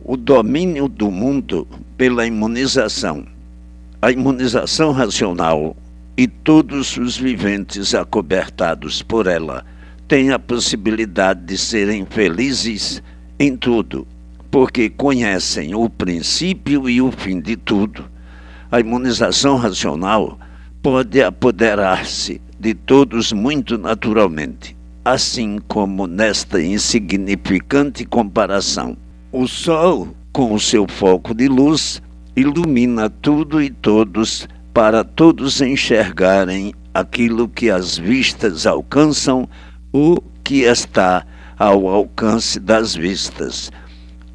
O domínio do mundo pela imunização. A imunização racional e todos os viventes acobertados por ela têm a possibilidade de serem felizes em tudo, porque conhecem o princípio e o fim de tudo. A imunização racional pode apoderar-se de todos muito naturalmente, assim como nesta insignificante comparação. O Sol, com o seu foco de luz, ilumina tudo e todos para todos enxergarem aquilo que as vistas alcançam ou que está ao alcance das vistas.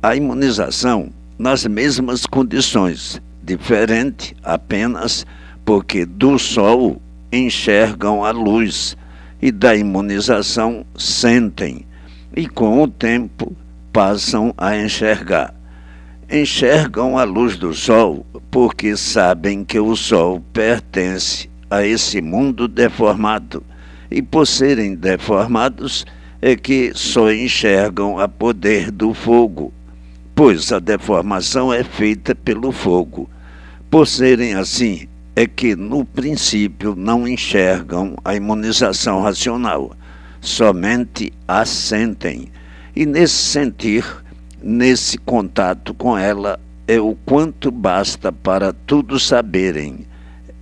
A imunização nas mesmas condições, diferente apenas porque do Sol enxergam a luz e da imunização sentem, e com o tempo passam a enxergar. Enxergam a luz do Sol porque sabem que o Sol pertence a esse mundo deformado, e por serem deformados é que só enxergam a poder do fogo, pois a deformação é feita pelo fogo. Por serem assim, é que no princípio não enxergam a imunização racional, somente a sentem. E nesse sentir, nesse contato com ela, é o quanto basta para tudo saberem.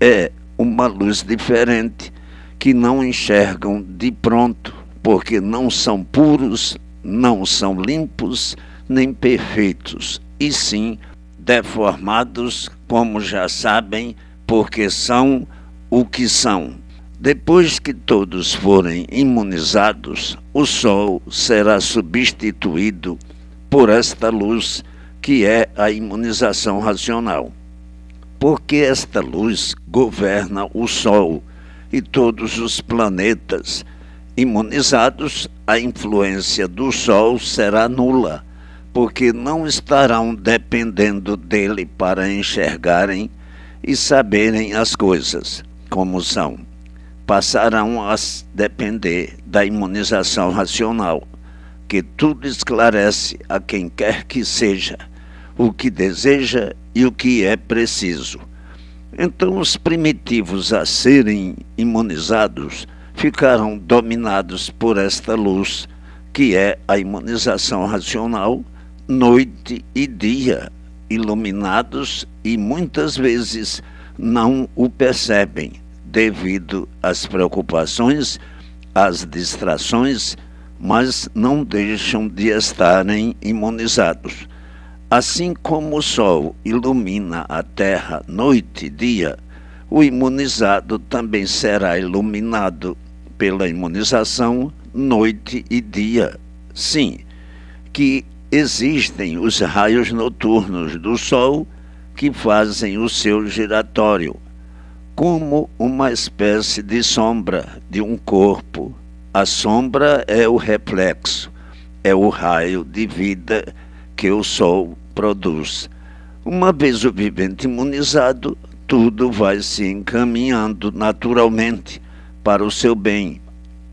É uma luz diferente que não enxergam de pronto, porque não são puros, não são limpos, nem perfeitos, e sim deformados, como já sabem, porque são o que são. Depois que todos forem imunizados, o Sol será substituído por esta luz, que é a imunização racional. Porque esta luz governa o Sol e todos os planetas. Imunizados, a influência do Sol será nula, porque não estarão dependendo dele para enxergarem e saberem as coisas como são. Passarão a depender da imunização racional, que tudo esclarece a quem quer que seja, o que deseja e o que é preciso. Então os primitivos a serem imunizados ficaram dominados por esta luz, que é a imunização racional, noite e dia, iluminados, e muitas vezes não o percebem, devido às preocupações, às distrações, mas não deixam de estarem imunizados. Assim como o Sol ilumina a Terra noite e dia, o imunizado também será iluminado pela imunização noite e dia. Sim, que existem os raios noturnos do Sol que fazem o seu giratório, como uma espécie de sombra de um corpo. A sombra é o reflexo, é o raio de vida que o Sol produz. Uma vez o vivente imunizado, tudo vai se encaminhando naturalmente para o seu bem.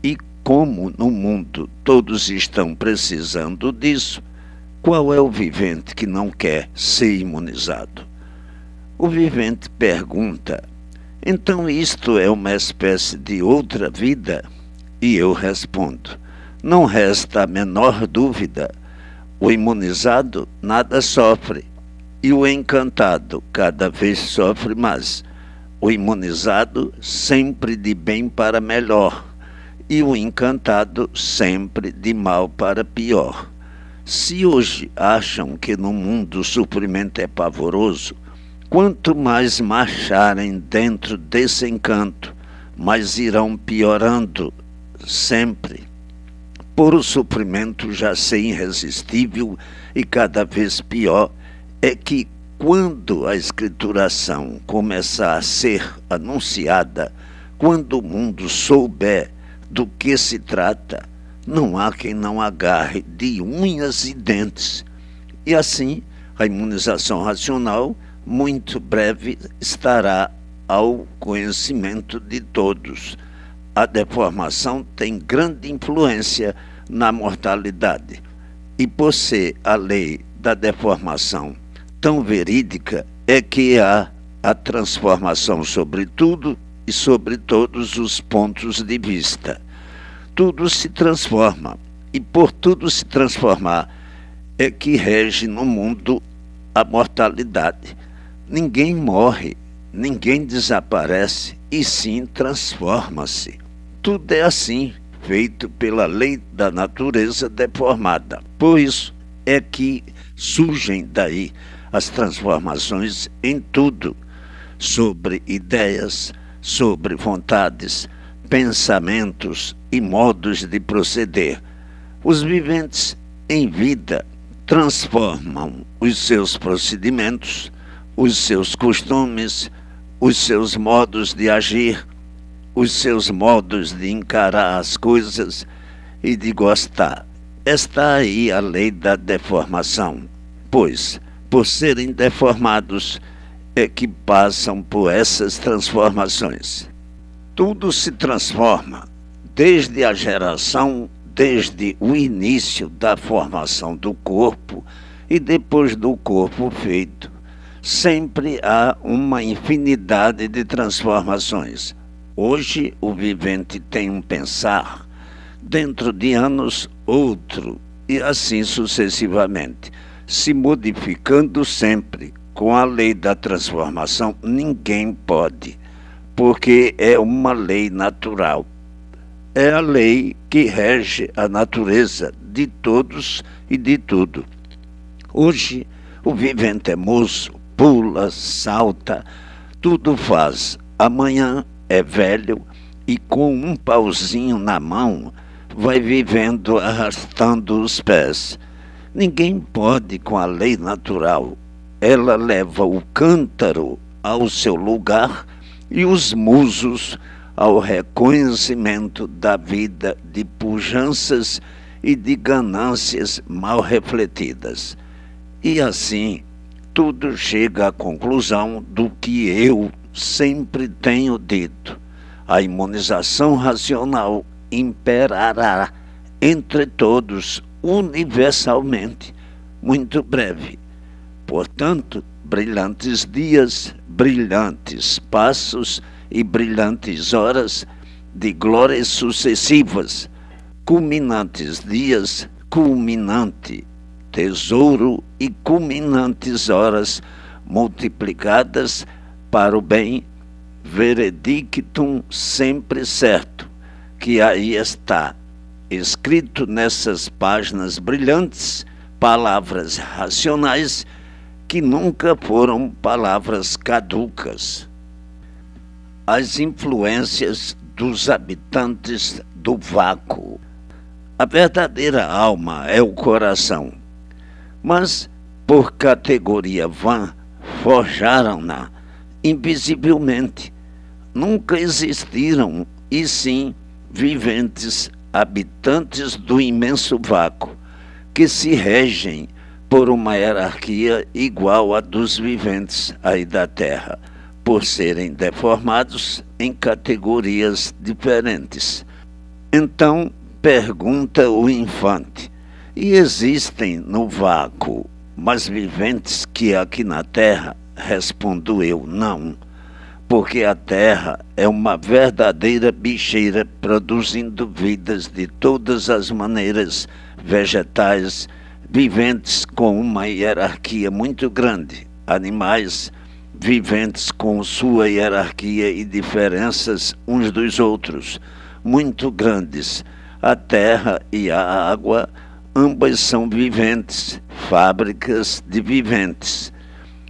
E como no mundo todos estão precisando disso, qual é o vivente que não quer ser imunizado? O vivente pergunta: então isto é uma espécie de outra vida? E eu respondo: não resta a menor dúvida. O imunizado nada sofre, e o encantado cada vez sofre mais. O imunizado sempre de bem para melhor, e o encantado sempre de mal para pior. Se hoje acham que no mundo o sofrimento é pavoroso, quanto mais marcharem dentro desse encanto, mais irão piorando sempre. Por o sofrimento já ser irresistível e cada vez pior, é que quando a escrituração começar a ser anunciada, quando o mundo souber do que se trata, não há quem não agarre de unhas e dentes. E assim, a imunização racional, muito breve, estará ao conhecimento de todos. A deformação tem grande influência na mortalidade. E por ser a lei da deformação tão verídica é que há a transformação sobre tudo e sobre todos os pontos de vista. Tudo se transforma, e por tudo se transformar é que rege no mundo a mortalidade. Ninguém morre, ninguém desaparece, e sim transforma-se. Tudo é assim, feito pela lei da natureza deformada. Por isso é que surgem daí as transformações em tudo, sobre ideias, sobre vontades, pensamentos e modos de proceder. Os viventes em vida transformam os seus procedimentos, os seus costumes, os seus modos de agir, os seus modos de encarar as coisas e de gostar. Está aí a lei da deformação, pois, por serem deformados, é que passam por essas transformações. Tudo se transforma, desde a geração, desde o início da formação do corpo e depois do corpo feito. Sempre há uma infinidade de transformações. Hoje o vivente tem um pensar, dentro de anos outro, e assim sucessivamente, se modificando sempre. Com a lei da transformação, ninguém pode, porque é uma lei natural. É a lei que rege a natureza de todos e de tudo. Hoje, o vivente é moço, pula, salta, tudo faz. Amanhã é velho e com um pauzinho na mão vai vivendo arrastando os pés. Ninguém pode com a lei natural. Ela leva o cântaro ao seu lugar e os musos ao reconhecimento da vida de pujanças e de ganâncias mal refletidas. E assim, tudo chega à conclusão do que eu sempre tenho dito. A imunização racional imperará entre todos universalmente, muito breve. Portanto, brilhantes dias, brilhantes passos e brilhantes horas de glórias sucessivas, culminantes dias, culminante tesouro e culminantes horas multiplicadas para o bem, veredictum sempre certo, que aí está, escrito nessas páginas brilhantes, palavras racionais que nunca foram palavras caducas. As influências dos habitantes do vácuo. A verdadeira alma é o coração, mas por categoria vã forjaram-na invisivelmente. Nunca existiram, e sim, viventes habitantes do imenso vácuo, que se regem por uma hierarquia igual à dos viventes aí da Terra, por serem deformados em categorias diferentes. Então, pergunta o infante, e existem no vácuo mais viventes que aqui na Terra? Respondo eu, não, porque a Terra é uma verdadeira bicheira produzindo vidas de todas as maneiras, vegetais, viventes com uma hierarquia muito grande, animais, viventes com sua hierarquia e diferenças uns dos outros, muito grandes. A terra e a água, ambas são viventes, fábricas de viventes.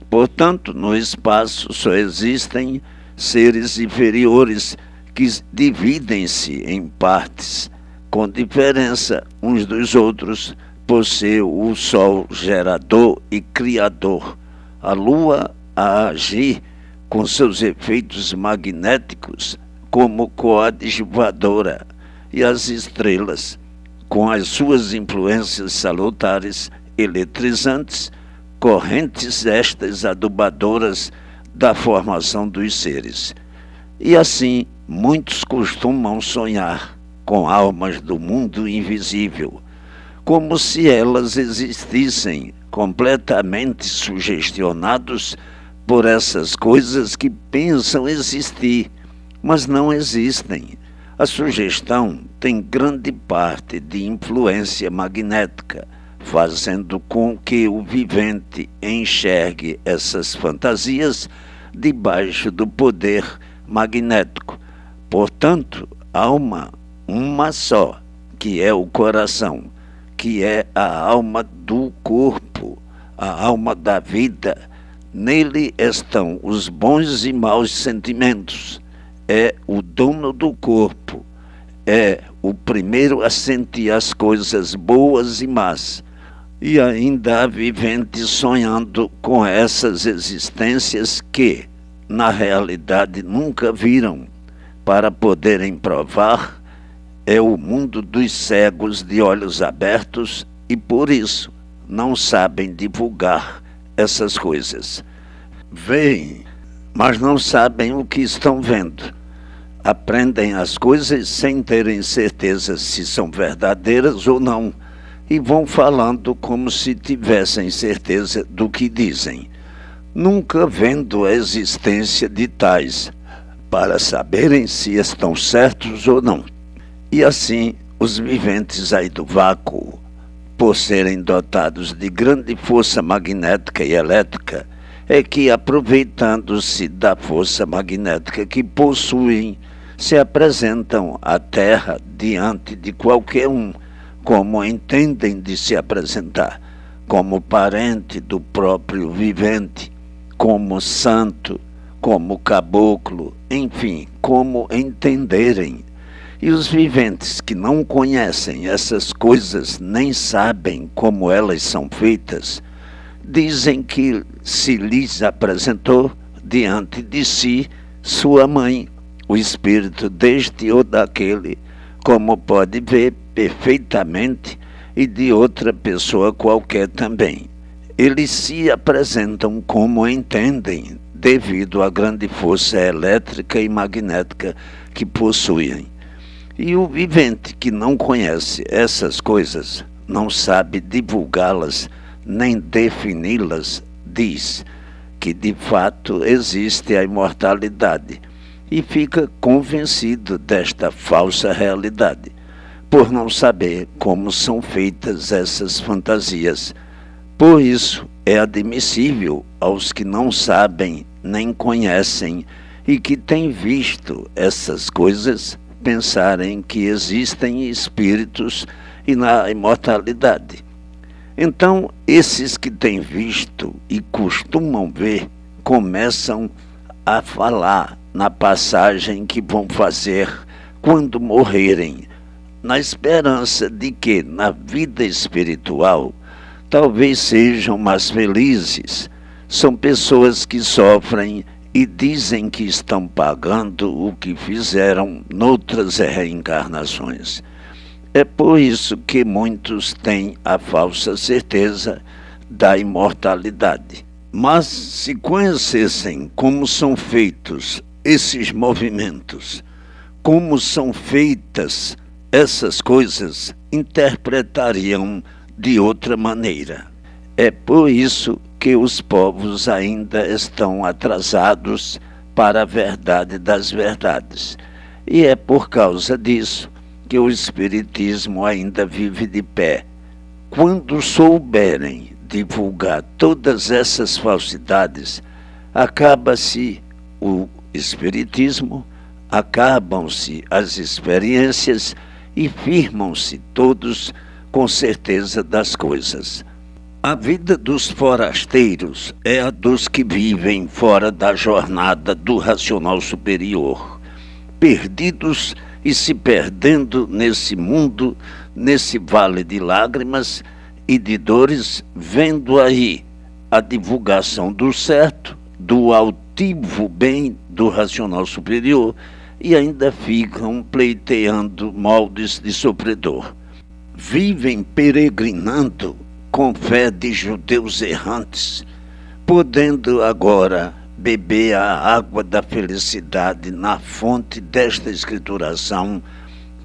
Portanto, no espaço só existem seres inferiores que dividem-se em partes, com diferença uns dos outros, por ser o Sol gerador e criador, a Lua a agir com seus efeitos magnéticos como coadjuvadora, e as estrelas, com as suas influências salutares, eletrizantes, correntes estas adubadoras da formação dos seres. E assim, muitos costumam sonhar com almas do mundo invisível, como se elas existissem, completamente sugestionados por essas coisas que pensam existir, mas não existem. A sugestão tem grande parte de influência magnética, fazendo com que o vivente enxergue essas fantasias debaixo do poder magnético. Portanto, há uma só, que é o coração, que é a alma do corpo, a alma da vida. Nele estão os bons e maus sentimentos. É o dono do corpo. É o primeiro a sentir as coisas boas e más. E ainda há viventes sonhando com essas existências que, na realidade, nunca viram. Para poderem provar, é o mundo dos cegos de olhos abertos e, por isso, não sabem divulgar essas coisas. Veem, mas não sabem o que estão vendo. Aprendem as coisas sem terem certeza se são verdadeiras ou não, e vão falando como se tivessem certeza do que dizem, nunca vendo a existência de tais, para saberem se estão certos ou não. E assim, os viventes aí do vácuo, por serem dotados de grande força magnética e elétrica, é que, aproveitando-se da força magnética que possuem, se apresentam à Terra diante de qualquer um, como entendem de se apresentar, como parente do próprio vivente, como santo, como caboclo, enfim, como entenderem. E os viventes que não conhecem essas coisas, nem sabem como elas são feitas, dizem que se lhes apresentou diante de si sua mãe, o espírito deste ou daquele, como pode ver perfeitamente, e de outra pessoa qualquer também. Eles se apresentam como entendem, devido à grande força elétrica e magnética que possuem. E o vivente que não conhece essas coisas, não sabe divulgá-las, nem defini-las, diz que de fato existe a imortalidade e fica convencido desta falsa realidade, por não saber como são feitas essas fantasias. Por isso, é admissível aos que não sabem nem conhecem e que têm visto essas coisas pensarem que existem espíritos e na imortalidade. Então, esses que têm visto e costumam ver, começam a falar na passagem que vão fazer quando morrerem, na esperança de que, na vida espiritual, talvez sejam mais felizes. São pessoas que sofrem e dizem que estão pagando o que fizeram noutras reencarnações. É por isso que muitos têm a falsa certeza da imortalidade. Mas se conhecessem como são feitos esses movimentos, como são feitas essas coisas, interpretariam de outra maneira. É por isso que os povos ainda estão atrasados para a verdade das verdades. E é por causa disso que o Espiritismo ainda vive de pé. Quando souberem divulgar todas essas falsidades, acaba-se o Espiritismo, acabam-se as experiências e firmam-se todos com certeza das coisas. A vida dos forasteiros é a dos que vivem fora da jornada do racional superior, perdidos e se perdendo nesse mundo, nesse vale de lágrimas e de dores, vendo aí a divulgação do certo, do altivo bem do racional superior, e ainda ficam pleiteando moldes de sofredor. Vivem peregrinando com fé de judeus errantes, podendo agora beber a água da felicidade na fonte desta escrituração,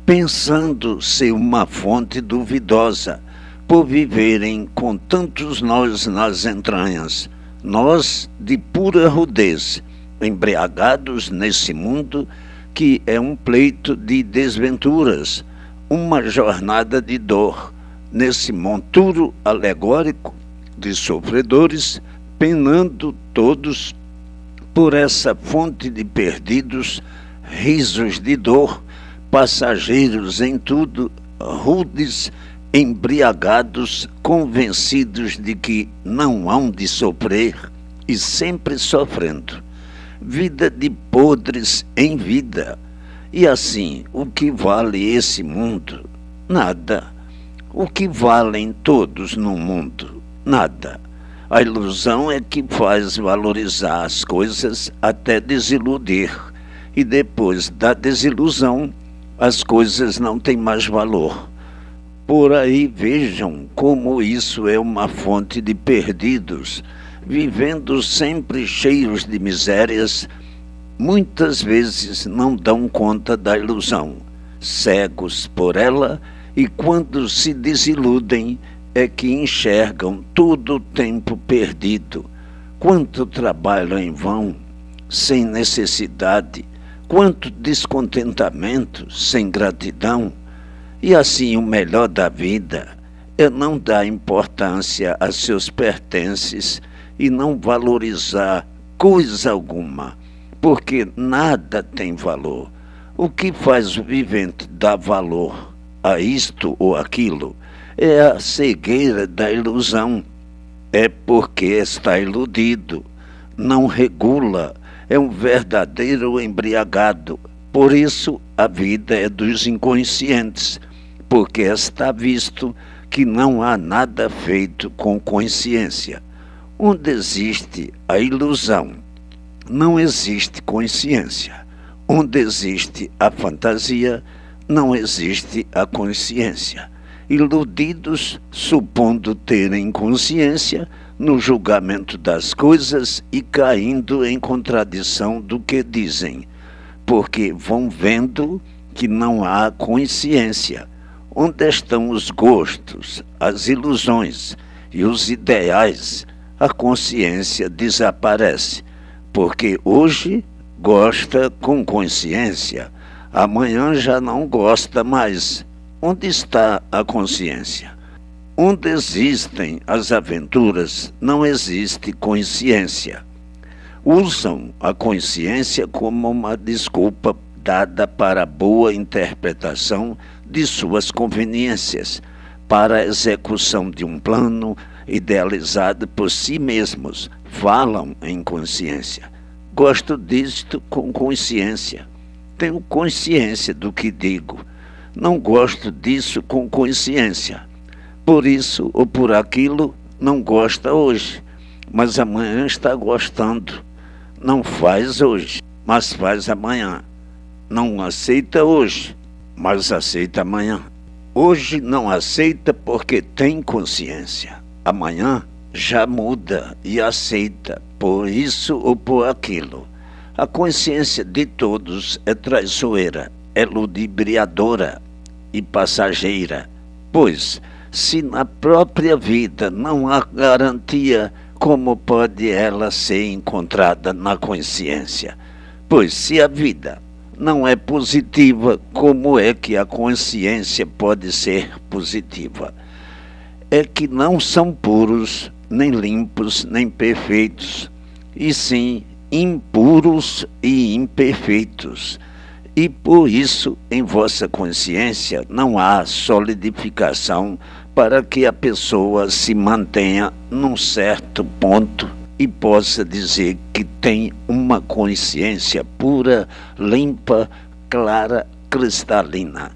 pensando ser uma fonte duvidosa, por viverem com tantos nós nas entranhas, nós de pura rudez, embriagados nesse mundo que é um pleito de desventuras, uma jornada de dor, nesse monturo alegórico de sofredores, penando todos por essa fonte de perdidos, risos de dor, passageiros em tudo, rudes, embriagados, convencidos de que não hão de sofrer e sempre sofrendo. Vida de podres em vida. E assim, o que vale esse mundo? Nada. O que valem todos no mundo? Nada. A ilusão é que faz valorizar as coisas até desiludir. E depois da desilusão, as coisas não têm mais valor. Por aí vejam como isso é uma fonte de perdidos, vivendo sempre cheios de misérias, muitas vezes não dão conta da ilusão, cegos por ela, e quando se desiludem é que enxergam todo o tempo perdido. Quanto trabalho em vão, sem necessidade, quanto descontentamento, sem gratidão. E assim o melhor da vida é não dar importância a seus pertences e não valorizar coisa alguma, porque nada tem valor. O que faz o vivente dar valor a isto ou aquilo é a cegueira da ilusão. É porque está iludido, não regula, é um verdadeiro embriagado. Por isso a vida é dos inconscientes, porque está visto que não há nada feito com consciência. Onde existe a ilusão, não existe consciência. Onde existe a fantasia, não existe a consciência. Iludidos, supondo terem consciência, no julgamento das coisas e caindo em contradição do que dizem, porque vão vendo que não há consciência. Onde estão os gostos, as ilusões e os ideais, a consciência desaparece, porque hoje gosta com consciência, amanhã já não gosta mais. Onde está a consciência? Onde existem as aventuras, não existe consciência. Usam a consciência como uma desculpa dada para a boa interpretação de suas conveniências, para a execução de um plano idealizado por si mesmos. Falam em consciência. Gosto disto com consciência. Tenho consciência do que digo. Não gosto disso com consciência. Por isso ou por aquilo não gosta hoje, mas amanhã está gostando. Não faz hoje, mas faz amanhã. Não aceita hoje, mas aceita amanhã. Hoje não aceita porque tem consciência. Amanhã já muda e aceita por isso ou por aquilo. A consciência de todos é traiçoeira, é ludibriadora e passageira, pois se na própria vida não há garantia, como pode ela ser encontrada na consciência? Pois se a vida não é positiva, como é que a consciência pode ser positiva? É que não são puros, nem limpos, nem perfeitos, e sim impuros e imperfeitos. E por isso, em vossa consciência, não há solidificação para que a pessoa se mantenha num certo ponto e possa dizer que tem uma consciência pura, limpa, clara, cristalina.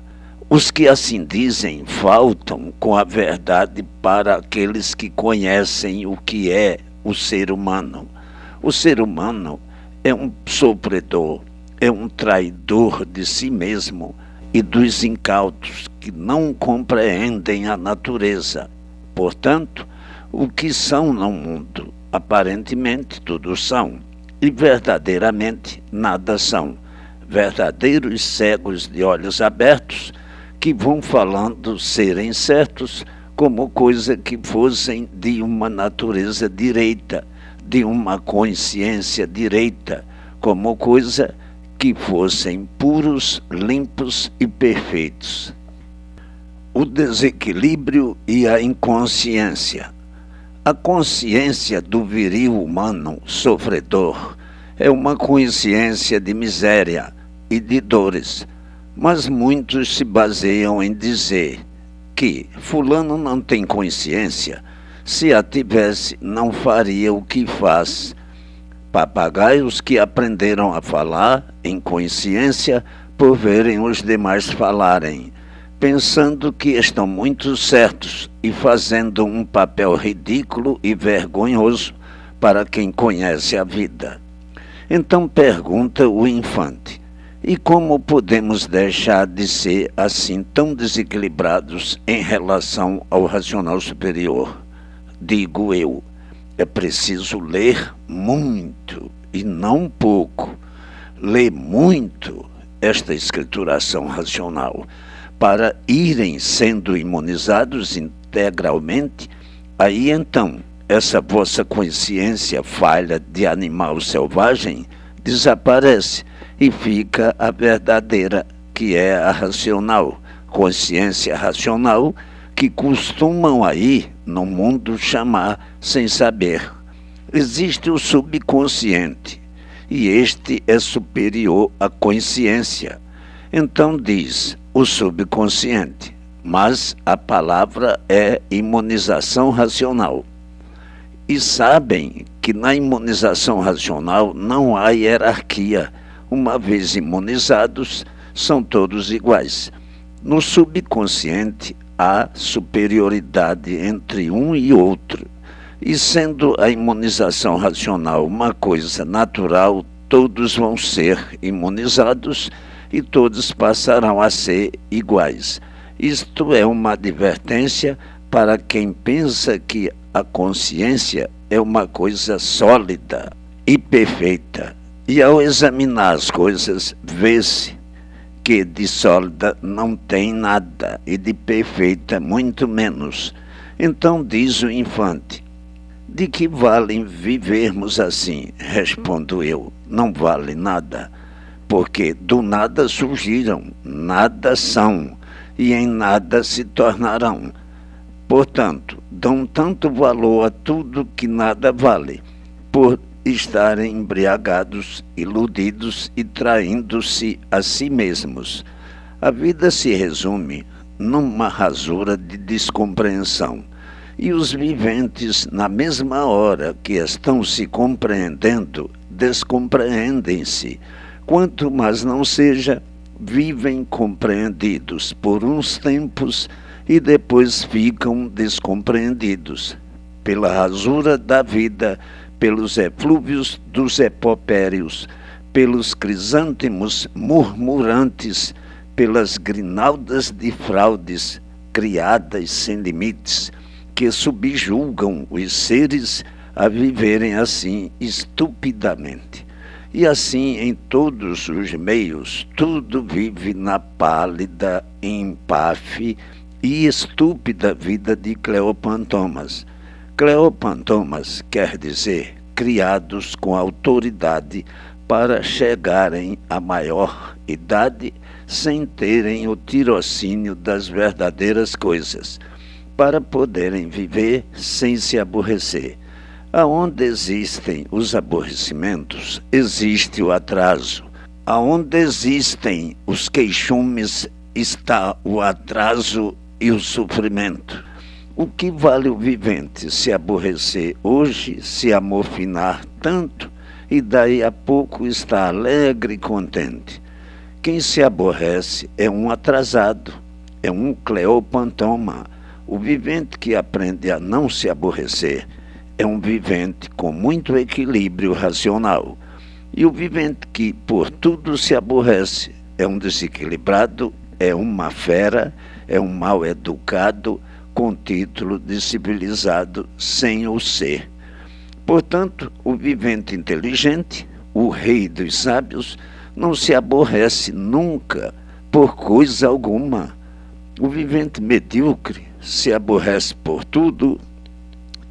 Os que assim dizem faltam com a verdade para aqueles que conhecem o que é o ser humano. O ser humano é um sofredor, é um traidor de si mesmo e dos incautos que não compreendem a natureza. Portanto, o que são no mundo? Aparentemente tudo são, e verdadeiramente nada são. Verdadeiros cegos de olhos abertos, que vão falando serem certos, como coisa que fossem de uma natureza direita, de uma consciência direita, como coisa que fossem puros, limpos e perfeitos. O desequilíbrio e a inconsciência. A consciência do viril humano sofredor é uma consciência de miséria e de dores, mas muitos se baseiam em dizer que fulano não tem consciência, se a tivesse não faria o que faz. Papagaios que aprenderam a falar em consciência por verem os demais falarem, pensando que estão muito certos e fazendo um papel ridículo e vergonhoso para quem conhece a vida. Então pergunta o infante: e como podemos deixar de ser assim tão desequilibrados em relação ao racional superior? Digo eu, é preciso ler muito e não pouco. Ler muito esta escrituração racional para irem sendo imunizados integralmente. Aí então, essa vossa consciência falha de animal selvagem desaparece e fica a verdadeira, que é a racional, consciência racional, que costumam aí no mundo chamar sem saber. Existe o subconsciente, e este é superior à consciência. Então diz o subconsciente, mas a palavra é imunização racional. E sabem que na imunização racional não há hierarquia. Uma vez imunizados, são todos iguais. No subconsciente há superioridade entre um e outro. E sendo a imunização racional uma coisa natural, todos vão ser imunizados e todos passarão a ser iguais. Isto é uma advertência para quem pensa que a consciência é uma coisa sólida e perfeita. E ao examinar as coisas, vê-se que de sólida não tem nada e de perfeita muito menos. Então diz o infante: de que vale vivermos assim? Respondo eu: não vale nada, porque do nada surgiram, nada são e em nada se tornarão. Portanto, dão tanto valor a tudo que nada vale, por estarem embriagados, iludidos e traindo-se a si mesmos. A vida se resume numa rasura de descompreensão, e os viventes, na mesma hora que estão se compreendendo, descompreendem-se. Quanto mais não seja, vivem compreendidos por uns tempos e depois ficam descompreendidos. Pela rasura da vida, pelos eflúvios dos epopérios, pelos crisântemos murmurantes, pelas grinaldas de fraudes criadas sem limites, que subjulgam os seres a viverem assim estupidamente. E assim em todos os meios, tudo vive na pálida, empáfia e estúpida vida de Cleopantomas. Cleopantomas quer dizer criados com autoridade para chegarem à maior idade sem terem o tirocínio das verdadeiras coisas, para poderem viver sem se aborrecer. Aonde existem os aborrecimentos, existe o atraso. Aonde existem os queixumes, está o atraso e o sofrimento. O que vale o vivente se aborrecer hoje, se amofinar tanto, e daí a pouco está alegre e contente? Quem se aborrece é um atrasado, é um Cleopantoma. O vivente que aprende a não se aborrecer é um vivente com muito equilíbrio racional. E o vivente que por tudo se aborrece é um desequilibrado, é uma fera, é um mal educado, com título de civilizado, sem o ser. Portanto, o vivente inteligente, o rei dos sábios, não se aborrece nunca por coisa alguma. O vivente medíocre se aborrece por tudo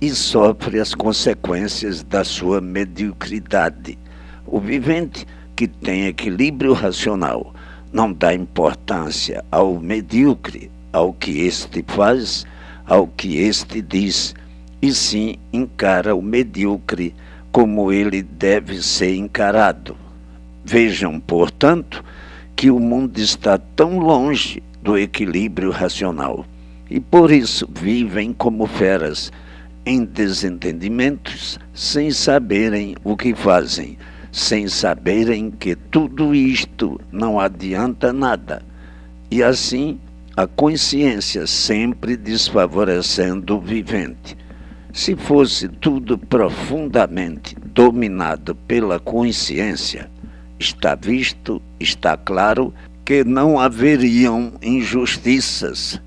e sofre as consequências da sua mediocridade. O vivente que tem equilíbrio racional não dá importância ao medíocre, ao que este faz, ao que este diz, e sim encara o medíocre como ele deve ser encarado. Vejam, portanto, que o mundo está tão longe do equilíbrio racional e por isso vivem como feras, em desentendimentos, sem saberem o que fazem, sem saberem que tudo isto não adianta nada. E assim, a consciência sempre desfavorecendo o vivente. Se fosse tudo profundamente dominado pela consciência, está visto, está claro que não haveriam injustiças.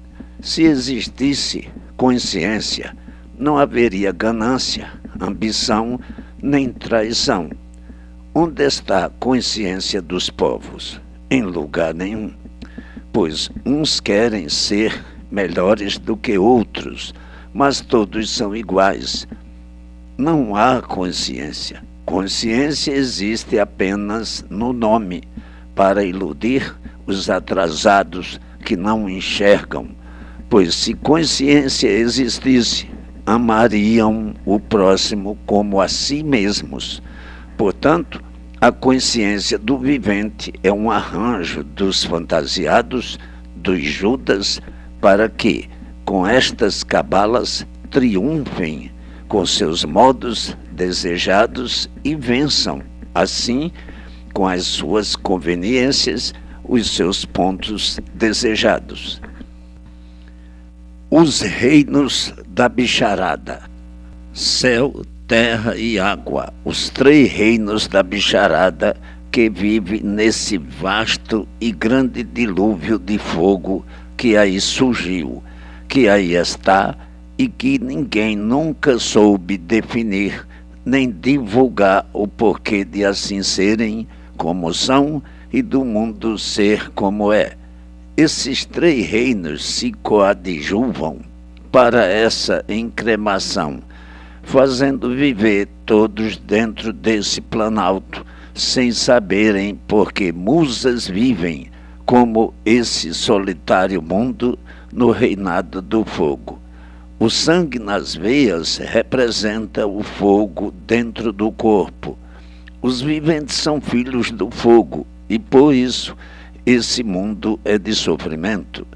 Se existisse consciência, não haveria ganância, ambição, nem traição. Onde está a consciência dos povos? Em lugar nenhum. Pois uns querem ser melhores do que outros, mas todos são iguais. Não há consciência. Consciência existe apenas no nome, para iludir os atrasados que não enxergam. Pois se consciência existisse, amariam o próximo como a si mesmos. Portanto, a consciência do vivente é um arranjo dos fantasiados, dos Judas, para que, com estas cabalas, triunfem com seus modos desejados e vençam, assim, com as suas conveniências, os seus pontos desejados. Os reinos da bicharada: céu, terra e água, os três reinos da bicharada que vive nesse vasto e grande dilúvio de fogo que aí surgiu, que aí está e que ninguém nunca soube definir nem divulgar o porquê de assim serem como são e do mundo ser como é. Esses três reinos se coadjuvam para essa encremação, fazendo viver todos dentro desse planalto, sem saberem porque musas vivem como esse solitário mundo no reinado do fogo. O sangue nas veias representa o fogo dentro do corpo. Os viventes são filhos do fogo e por isso esse mundo é de sofrimento.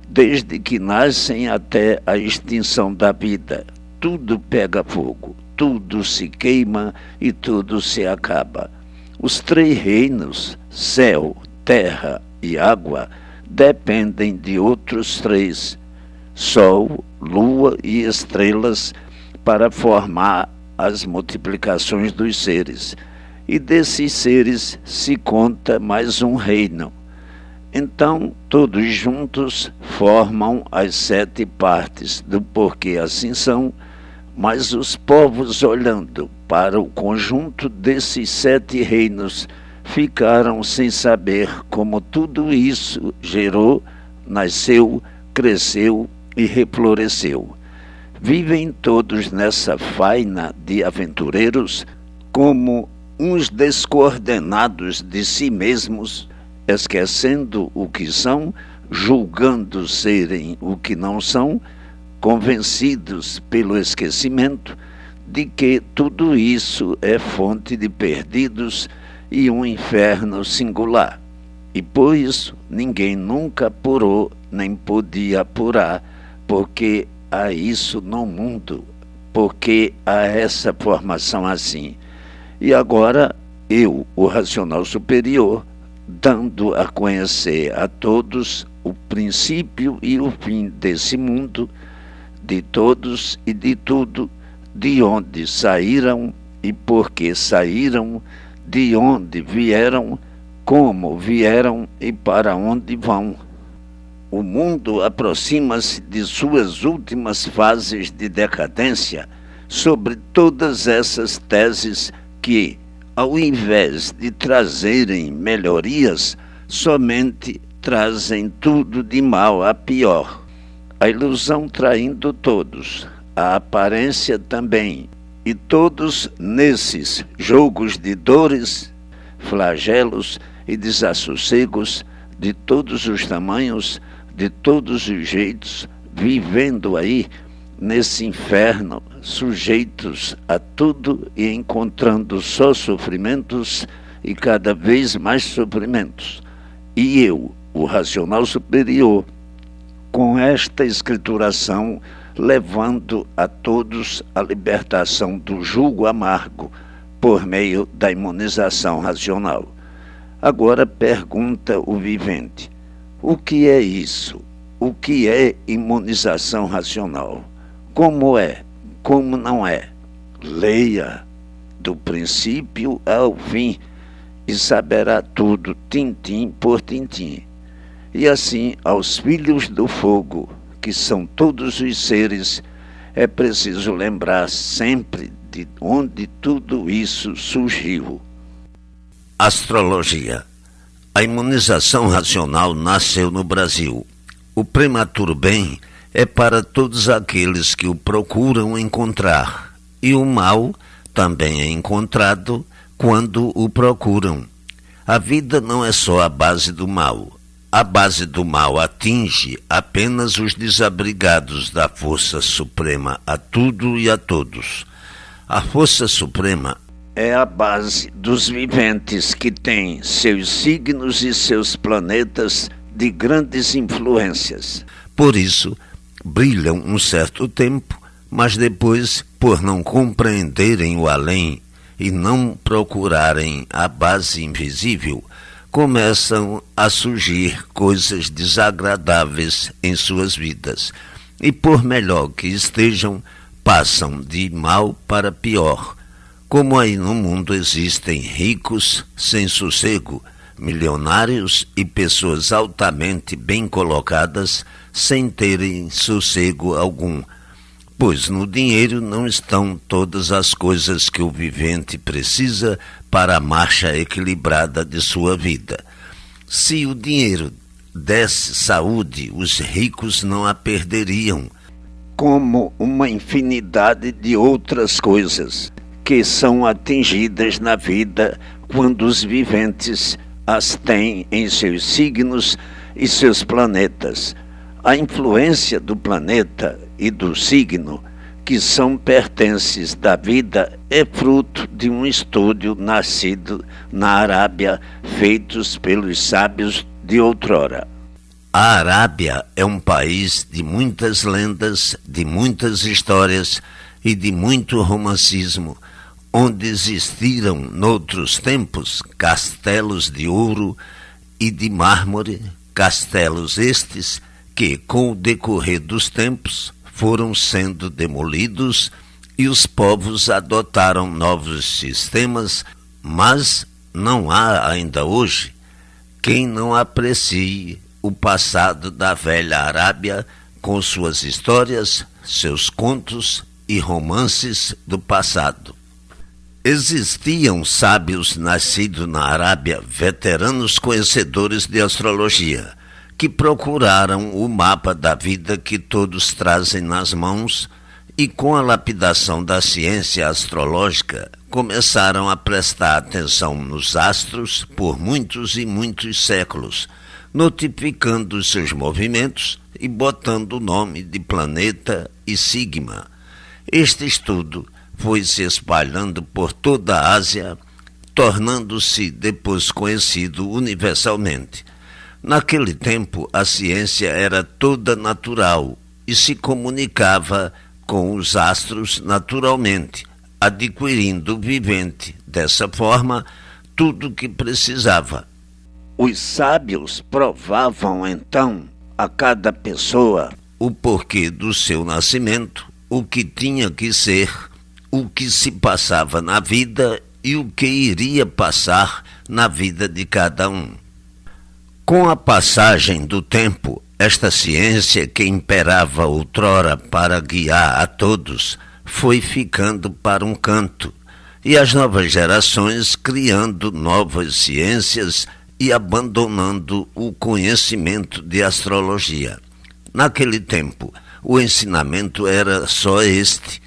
Desde que nascem até a extinção da vida, tudo pega fogo, tudo se queima e tudo se acaba. Os três reinos, céu, terra e água, dependem de outros três, sol, lua e estrelas, para formar as multiplicações dos seres. E desses seres se conta mais um reino. Então, todos juntos formam as 7 partes do porquê assim são, mas os povos, olhando para o conjunto desses 7 reinos, ficaram sem saber como tudo isso gerou, nasceu, cresceu e refloresceu. Vivem todos nessa faina de aventureiros como uns descoordenados de si mesmos, esquecendo o que são, julgando serem o que não são, convencidos pelo esquecimento de que tudo isso é fonte de perdidos e um inferno singular. E por isso ninguém nunca apurou, nem podia apurar, porque há isso no mundo, porque há essa formação assim. E agora eu, o racional superior, dando a conhecer a todos o princípio e o fim desse mundo, de todos e de tudo, de onde saíram e por que saíram, de onde vieram, como vieram e para onde vão. O mundo aproxima-se de suas últimas fases de decadência sobre todas essas teses que, ao invés de trazerem melhorias, somente trazem tudo de mal a pior. a ilusão traindo todos, a aparência também, e todos nesses jogos de dores, flagelos e desassossegos de todos os tamanhos, de todos os jeitos, vivendo aí nesse inferno, sujeitos a tudo e encontrando só sofrimentos e cada vez mais sofrimentos. E eu, o racional superior, com esta escrituração, levando a todos a libertação do jugo amargo por meio da imunização racional. Agora pergunta o vivente: o que é isso? O que é imunização racional? Como é? Como não é? Leia do princípio ao fim e saberá tudo, tintim por tintim. E assim, aos filhos do fogo, que são todos os seres, é preciso lembrar sempre de onde tudo isso surgiu. Astrologia. A imunização racional nasceu no Brasil. O prematuro bem é para todos aqueles que o procuram encontrar, e o mal também é encontrado quando o procuram. A vida não é só a base do mal. A base do mal atinge apenas os desabrigados da força suprema a tudo e a todos. A força suprema é a base dos viventes que têm seus signos e seus planetas de grandes influências. Por isso, brilham um certo tempo, mas depois, por não compreenderem o além e não procurarem a base invisível, começam a surgir coisas desagradáveis em suas vidas. E por melhor que estejam, passam de mal para pior. Como aí no mundo existem ricos sem sossego, milionários e pessoas altamente bem colocadas sem terem sossego algum, pois no dinheiro não estão todas as coisas que o vivente precisa para a marcha equilibrada de sua vida. Se o dinheiro desse saúde, os ricos não a perderiam. Como uma infinidade de outras coisas que são atingidas na vida quando os viventes as têm em seus signos e seus planetas. A influência do planeta e do signo, que são pertences da vida, é fruto de um estudo nascido na Arábia, feitos pelos sábios de outrora. A Arábia é um país de muitas lendas, de muitas histórias e de muito romancismo, onde existiram noutros tempos castelos de ouro e de mármore, castelos estes que, com o decorrer dos tempos, foram sendo demolidos e os povos adotaram novos sistemas, mas não há ainda hoje quem não aprecie o passado da velha Arábia com suas histórias, seus contos e romances do passado. Existiam sábios nascidos na Arábia, veteranos conhecedores de astrologia, que procuraram o mapa da vida que todos trazem nas mãos e, com a lapidação da ciência astrológica, começaram a prestar atenção nos astros por muitos e muitos séculos, notificando os seus movimentos e botando o nome de planeta e sigma. Este estudo foi se espalhando por toda a Ásia, tornando-se depois conhecido universalmente. Naquele tempo, a ciência era toda natural e se comunicava com os astros naturalmente, adquirindo o vivente, dessa forma, tudo o que precisava. Os sábios provavam, então, a cada pessoa o porquê do seu nascimento, o que tinha que ser, o que se passava na vida e o que iria passar na vida de cada um. Com a passagem do tempo, esta ciência que imperava outrora para guiar a todos foi ficando para um canto, e as novas gerações criando novas ciências e abandonando o conhecimento de astrologia. Naquele tempo, o ensinamento era só este,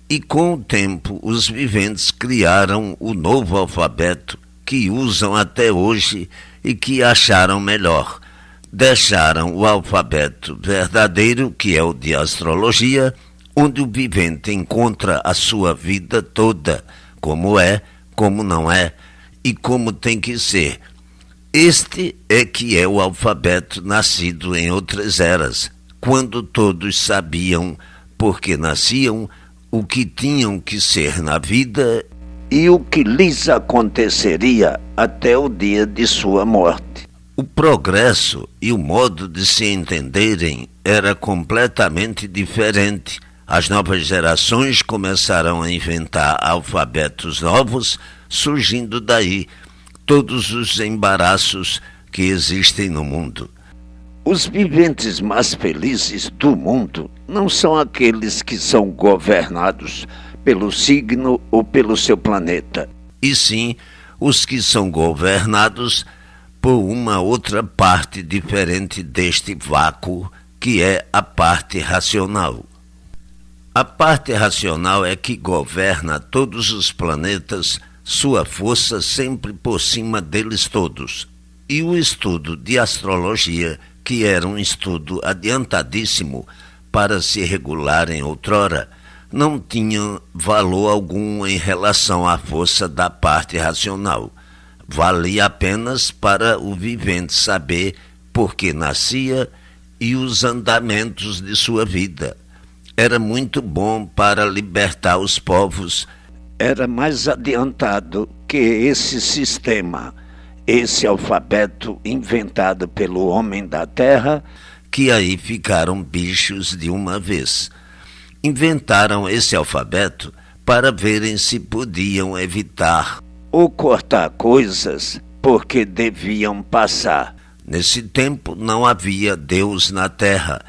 e com o tempo os viventes criaram o novo alfabeto que usam até hoje e que acharam melhor. Deixaram o alfabeto verdadeiro, que é o de astrologia, onde o vivente encontra a sua vida toda, como é, como não é e como tem que ser. Este é que é o alfabeto nascido em outras eras, quando todos sabiam porque nasciam, o que tinham que ser na vida e o que lhes aconteceria até o dia de sua morte. O progresso e o modo de se entenderem era completamente diferente. As novas gerações começaram a inventar alfabetos novos, surgindo daí todos os embaraços que existem no mundo. Os viventes mais felizes do mundo não são aqueles que são governados pelo signo ou pelo seu planeta, e sim os que são governados por uma outra parte diferente deste vácuo, que é a parte racional. A parte racional é que governa todos os planetas, sua força sempre por cima deles todos. E o estudo de astrologia, que era um estudo adiantadíssimo para se regular em outrora, não tinha valor algum em relação à força da parte racional. Valia apenas para o vivente saber por que nascia e os andamentos de sua vida. Era muito bom para libertar os povos. Era mais adiantado que esse sistema, esse alfabeto inventado pelo homem da terra, que aí ficaram bichos de uma vez. Inventaram esse alfabeto para verem se podiam evitar ou cortar coisas porque deviam passar. Nesse tempo não havia Deus na terra.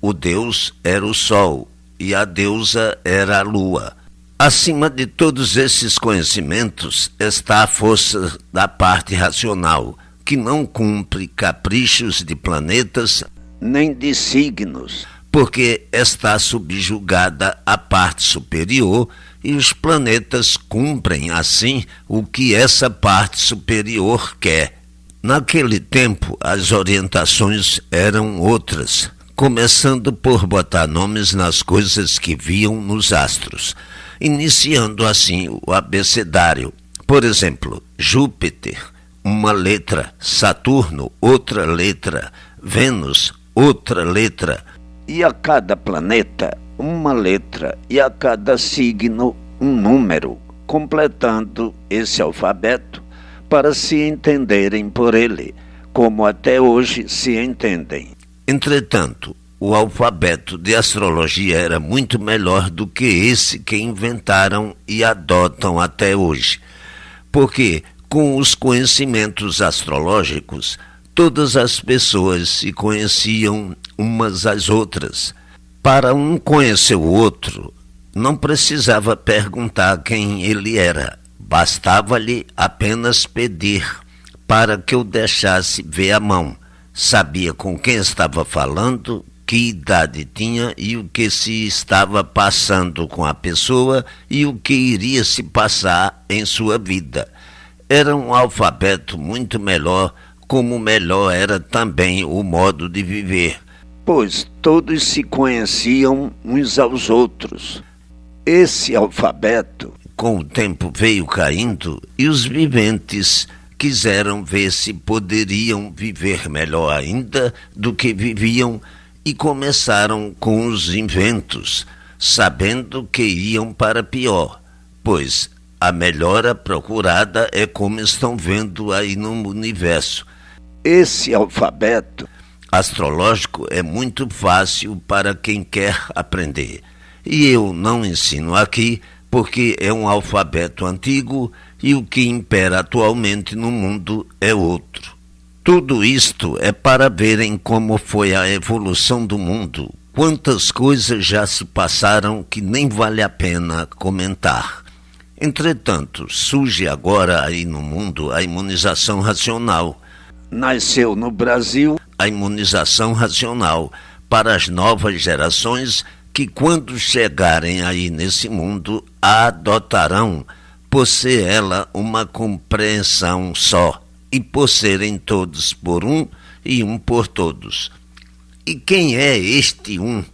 O Deus era o Sol e a deusa era a Lua. Acima de todos esses conhecimentos está a força da parte racional, que não cumpre caprichos de planetas nem de signos, porque está subjugada à parte superior e os planetas cumprem, assim, o que essa parte superior quer. Naquele tempo, as orientações eram outras, começando por botar nomes nas coisas que viam nos astros, iniciando assim o abecedário. Por exemplo, Júpiter, uma letra, Saturno, outra letra, Vênus, outra letra, e a cada planeta uma letra e a cada signo um número, completando esse alfabeto para se entenderem por ele, como até hoje se entendem. Entretanto, o alfabeto de astrologia era muito melhor do que esse que inventaram e adotam até hoje, porque com os conhecimentos astrológicos, todas as pessoas se conheciam umas às outras. Para um conhecer o outro, não precisava perguntar quem ele era. Bastava-lhe apenas pedir para que o deixasse ver a mão. Sabia com quem estava falando, que idade tinha e o que se estava passando com a pessoa e o que iria se passar em sua vida. Era um alfabeto muito melhor, como melhor era também o modo de viver, pois todos se conheciam uns aos outros. Esse alfabeto, com o tempo, veio caindo e os viventes quiseram ver se poderiam viver melhor ainda do que viviam e começaram com os inventos, sabendo que iam para pior, pois a melhora procurada é como estão vendo aí no universo. Esse alfabeto astrológico é muito fácil para quem quer aprender. E eu não ensino aqui porque é um alfabeto antigo e o que impera atualmente no mundo é outro. Tudo isto é para verem como foi a evolução do mundo. Quantas coisas já se passaram que nem vale a pena comentar. Entretanto, surge agora aí no mundo a imunização racional. Nasceu no Brasil a imunização racional para as novas gerações que, quando chegarem aí nesse mundo, a adotarão, por ser ela uma compreensão só, e por serem todos por um e um por todos. E quem é este um?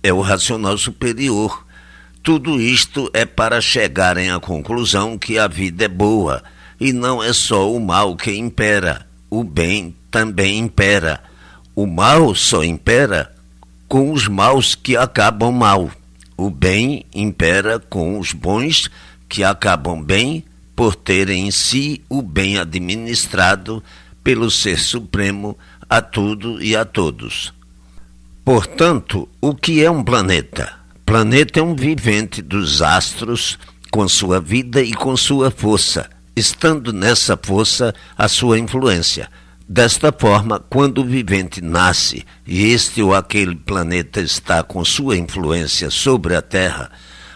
É o racional superior. Tudo isto é para chegarem à conclusão que a vida é boa, e não é só o mal que impera, o bem também impera. O mal só impera com os maus que acabam mal. O bem impera com os bons que acabam bem, por terem em si o bem administrado pelo Ser Supremo a tudo e a todos. Portanto, o que é um planeta? Planeta é um vivente dos astros com sua vida e com sua força, estando nessa força a sua influência. Desta forma, quando o vivente nasce e este ou aquele planeta está com sua influência sobre a Terra,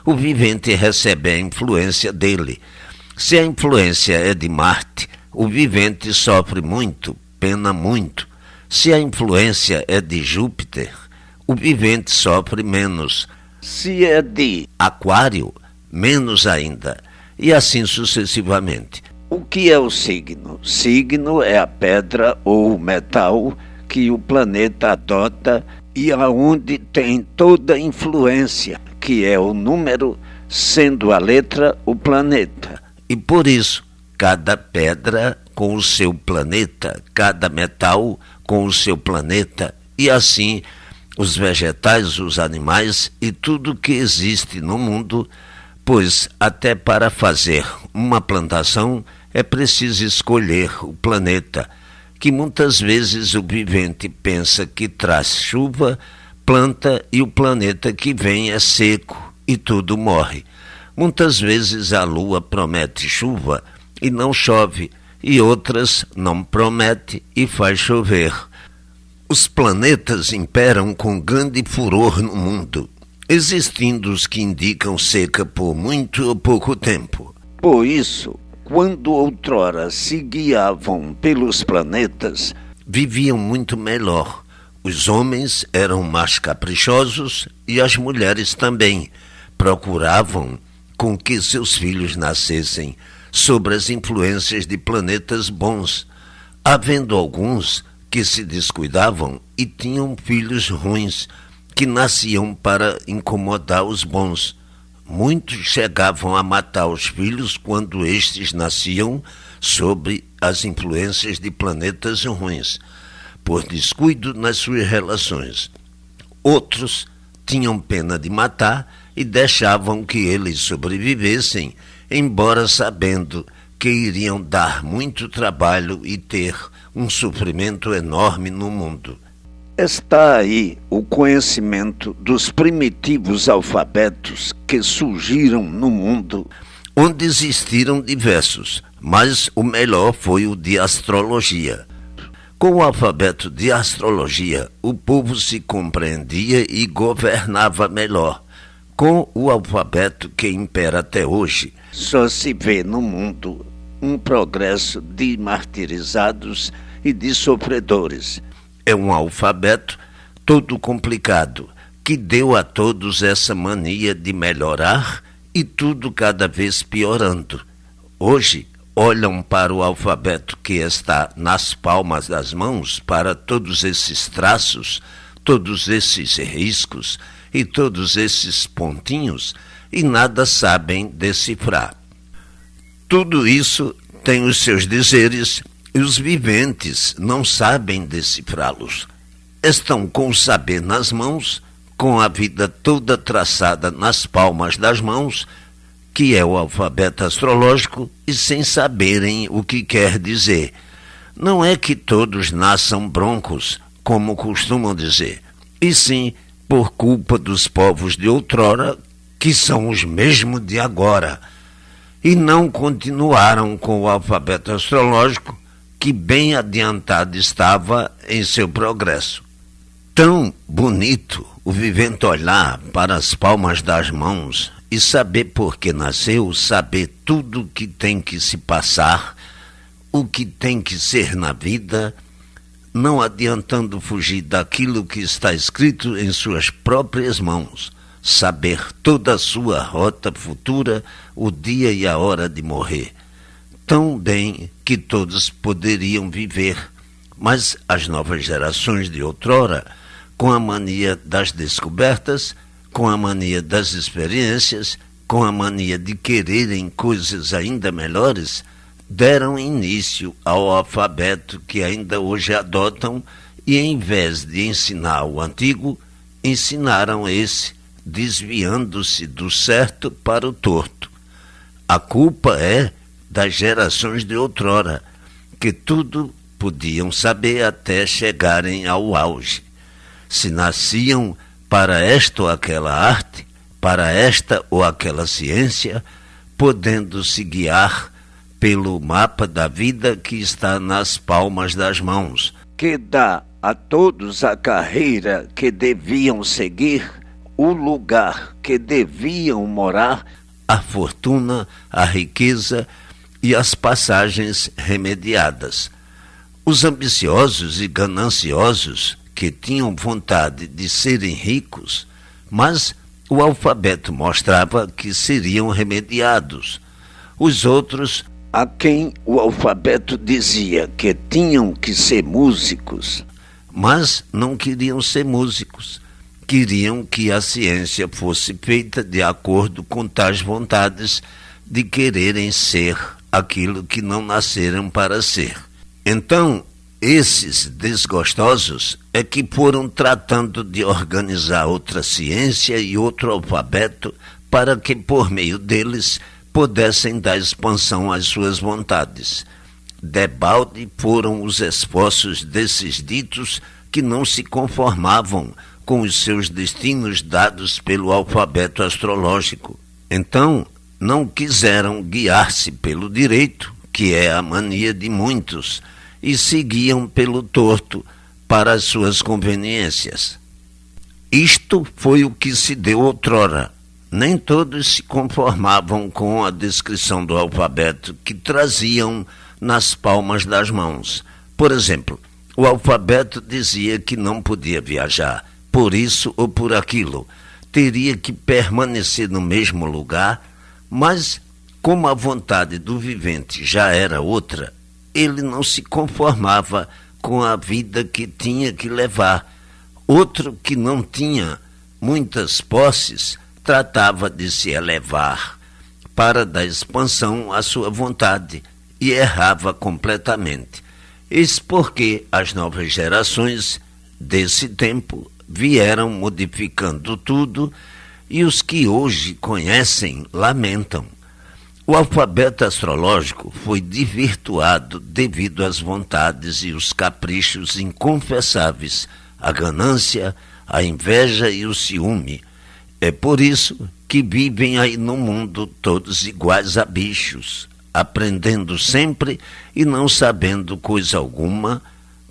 o vivente recebe a influência dele. Se a influência é de Marte, o vivente sofre muito, pena muito. Se a influência é de Júpiter, o vivente sofre menos. Se é de Aquário, menos ainda, e assim sucessivamente. O que é o signo? Signo é a pedra ou o metal que o planeta adota e aonde tem toda a influência, que é o número, sendo a letra o planeta. E por isso, cada pedra com o seu planeta, cada metal com o seu planeta, e assim os vegetais, os animais e tudo que existe no mundo, pois até para fazer uma plantação é preciso escolher o planeta, que muitas vezes o vivente pensa que traz chuva, planta e o planeta que vem é seco e tudo morre. Muitas vezes a lua promete chuva e não chove, e outras não promete e faz chover. Os planetas imperam com grande furor no mundo, existindo os que indicam seca por muito ou pouco tempo. Por isso, quando outrora se guiavam pelos planetas, viviam muito melhor. Os homens eram mais caprichosos e as mulheres também. Procuravam com que seus filhos nascessem sob as influências de planetas bons, havendo alguns que se descuidavam e tinham filhos ruins, que nasciam para incomodar os bons. Muitos chegavam a matar os filhos quando estes nasciam sob as influências de planetas ruins, por descuido nas suas relações. Outros tinham pena de matar e deixavam que eles sobrevivessem, embora sabendo que iriam dar muito trabalho e ter um sofrimento enorme no mundo. Está aí o conhecimento dos primitivos alfabetos que surgiram no mundo, onde existiram diversos, mas o melhor foi o de astrologia. Com o alfabeto de astrologia, o povo se compreendia e governava melhor. Com o alfabeto que impera até hoje, só se vê no mundo um progresso de martirizados e de sofredores. É um alfabeto todo complicado, que deu a todos essa mania de melhorar e tudo cada vez piorando. Hoje, olham para o alfabeto que está nas palmas das mãos, para todos esses traços, todos esses riscos e todos esses pontinhos, e nada sabem decifrar. Tudo isso tem os seus dizeres, e os viventes não sabem decifrá-los. Estão com o saber nas mãos, com a vida toda traçada nas palmas das mãos, que é o alfabeto astrológico, e sem saberem o que quer dizer. Não é que todos nasçam broncos, como costumam dizer, e sim por culpa dos povos de outrora, que são os mesmos de agora, e não continuaram com o alfabeto astrológico, que bem adiantado estava em seu progresso. Tão bonito o vivente olhar para as palmas das mãos e saber por que nasceu, saber tudo o que tem que se passar, o que tem que ser na vida, não adiantando fugir daquilo que está escrito em suas próprias mãos, saber toda a sua rota futura, o dia e a hora de morrer. Tão bem que todos poderiam viver, mas as novas gerações de outrora, com a mania das descobertas, com a mania das experiências, com a mania de quererem coisas ainda melhores, deram início ao alfabeto que ainda hoje adotam e, em vez de ensinar o antigo, ensinaram esse, desviando-se do certo para o torto. A culpa é das gerações de outrora, que tudo podiam saber até chegarem ao auge. Se nasciam para esta ou aquela arte, para esta ou aquela ciência, podendo se guiar pelo mapa da vida que está nas palmas das mãos, que dá a todos a carreira que deviam seguir, o lugar que deviam morar, a fortuna, a riqueza e as passagens remediadas. Os ambiciosos e gananciosos que tinham vontade de serem ricos, mas o alfabeto mostrava que seriam remediados. Os outros, a quem o alfabeto dizia que tinham que ser músicos, mas não queriam ser músicos. Queriam que a ciência fosse feita de acordo com tais vontades de quererem ser aquilo que não nasceram para ser. Então, esses desgostosos é que foram tratando de organizar outra ciência e outro alfabeto para que, por meio deles, pudessem dar expansão às suas vontades. Debalde foram os esforços desses ditos que não se conformavam com os seus destinos dados pelo alfabeto astrológico. Então, não quiseram guiar-se pelo direito, que é a mania de muitos, e seguiam pelo torto para as suas conveniências. Isto foi o que se deu outrora. Nem todos se conformavam com a descrição do alfabeto que traziam nas palmas das mãos. Por exemplo, o alfabeto dizia que não podia viajar, por isso ou por aquilo. Teria que permanecer no mesmo lugar, mas, como a vontade do vivente já era outra, ele não se conformava com a vida que tinha que levar. Outro que não tinha muitas posses tratava de se elevar para dar expansão à sua vontade e errava completamente. Isso porque as novas gerações desse tempo vieram modificando tudo e os que hoje conhecem lamentam. O alfabeto astrológico foi desvirtuado devido às vontades e os caprichos inconfessáveis, a ganância, a inveja e o ciúme. É por isso que vivem aí no mundo todos iguais a bichos, aprendendo sempre e não sabendo coisa alguma,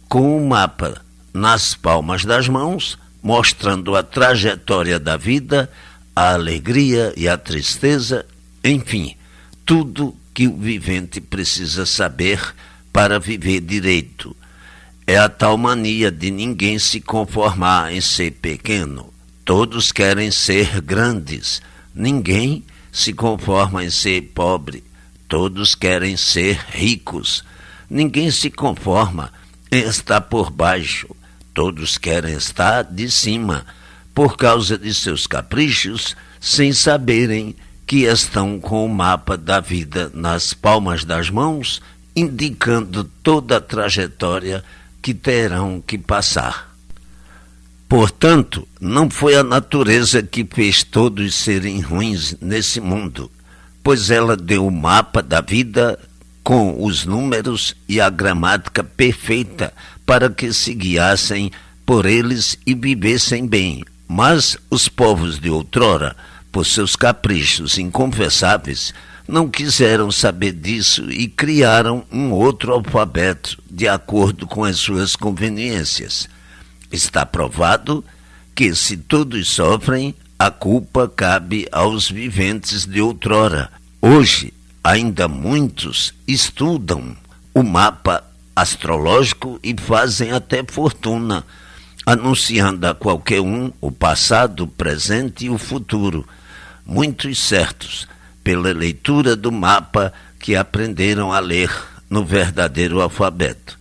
com o mapa nas palmas das mãos, mostrando a trajetória da vida, a alegria e a tristeza, enfim, tudo que o vivente precisa saber para viver direito. É a tal mania de ninguém se conformar em ser pequeno. Todos querem ser grandes. Ninguém se conforma em ser pobre. Todos querem ser ricos. Ninguém se conforma em estar por baixo. Todos querem estar de cima, por causa de seus caprichos, sem saberem que estão com o mapa da vida nas palmas das mãos, indicando toda a trajetória que terão que passar. Portanto, não foi a natureza que fez todos serem ruins nesse mundo, pois ela deu o mapa da vida com os números e a gramática perfeita para que se guiassem por eles e vivessem bem. Mas os povos de outrora, por seus caprichos inconfessáveis, não quiseram saber disso e criaram um outro alfabeto de acordo com as suas conveniências. Está provado que, se todos sofrem, a culpa cabe aos viventes de outrora. Hoje, ainda muitos estudam o mapa astrológico e fazem até fortuna, anunciando a qualquer um o passado, o presente e o futuro, muitos certos, pela leitura do mapa que aprenderam a ler no verdadeiro alfabeto.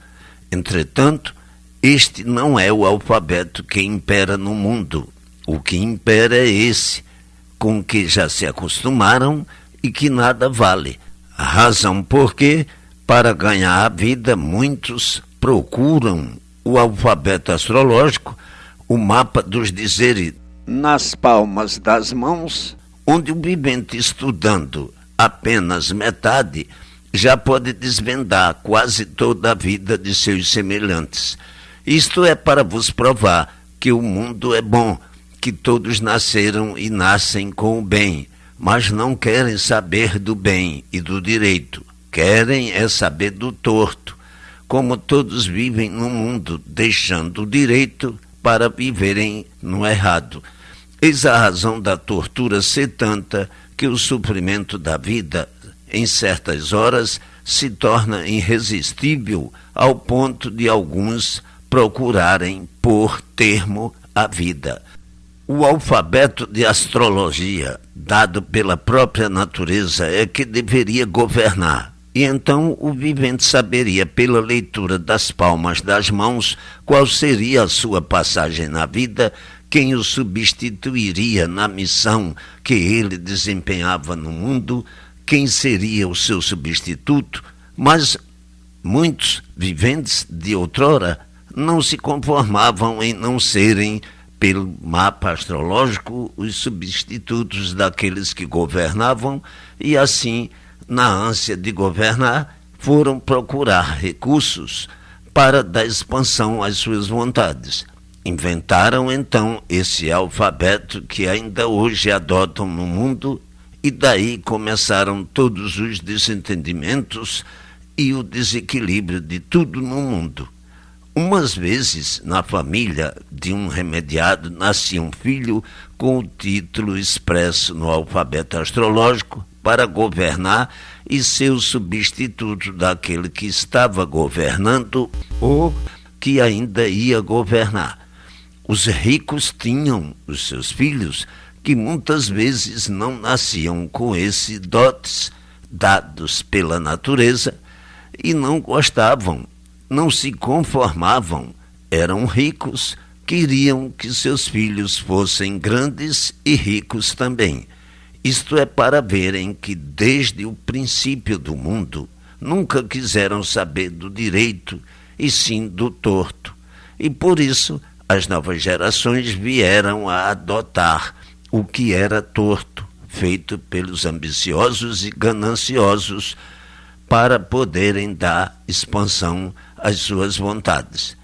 Entretanto, este não é o alfabeto que impera no mundo. O que impera é esse, com que já se acostumaram e que nada vale. A razão porque, para ganhar a vida, muitos procuram o alfabeto astrológico, o mapa dos dizeres nas palmas das mãos, onde o vivente estudando apenas metade já pode desvendar quase toda a vida de seus semelhantes. Isto é para vos provar que o mundo é bom, que todos nasceram e nascem com o bem, mas não querem saber do bem e do direito, querem é saber do torto, como todos vivem no mundo, deixando o direito para viverem no errado. Eis a razão da tortura ser tanta que o sofrimento da vida, em certas horas, se torna irresistível ao ponto de alguns procurarem pôr termo à vida. O alfabeto de astrologia, dado pela própria natureza, é que deveria governar. E então o vivente saberia, pela leitura das palmas das mãos, qual seria a sua passagem na vida, quem o substituiria na missão que ele desempenhava no mundo, quem seria o seu substituto. Mas muitos viventes de outrora não se conformavam em não serem, pelo mapa astrológico, os substitutos daqueles que governavam e assim, na ânsia de governar, foram procurar recursos para dar expansão às suas vontades. Inventaram então esse alfabeto que ainda hoje adotam no mundo e daí começaram todos os desentendimentos e o desequilíbrio de tudo no mundo. Umas vezes, na família de um remediado, nascia um filho com o título expresso no alfabeto astrológico para governar e ser o substituto daquele que estava governando ou que ainda ia governar. Os ricos tinham os seus filhos que muitas vezes não nasciam com esses dotes dados pela natureza e não gostavam, não se conformavam, eram ricos, queriam que seus filhos fossem grandes e ricos também. Isto é para verem que desde o princípio do mundo nunca quiseram saber do direito e sim do torto. E por isso as novas gerações vieram a adotar o que era torto, feito pelos ambiciosos e gananciosos para poderem dar expansão às suas vontades.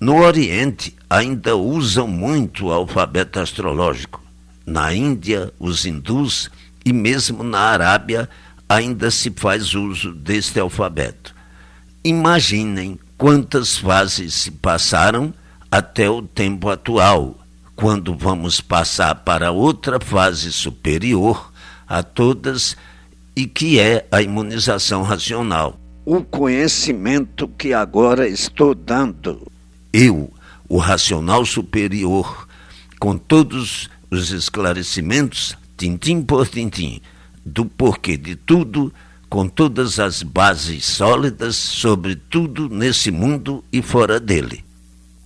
No Oriente ainda usam muito o alfabeto astrológico. Na Índia, os hindus e mesmo na Arábia ainda se faz uso deste alfabeto. Imaginem quantas fases se passaram até o tempo atual, quando vamos passar para outra fase superior a todas e que é a imunização racional. O conhecimento que agora estou dando. Eu, o racional superior, com todos os esclarecimentos, tintim por tintim, do porquê de tudo, com todas as bases sólidas sobre tudo nesse mundo e fora dele.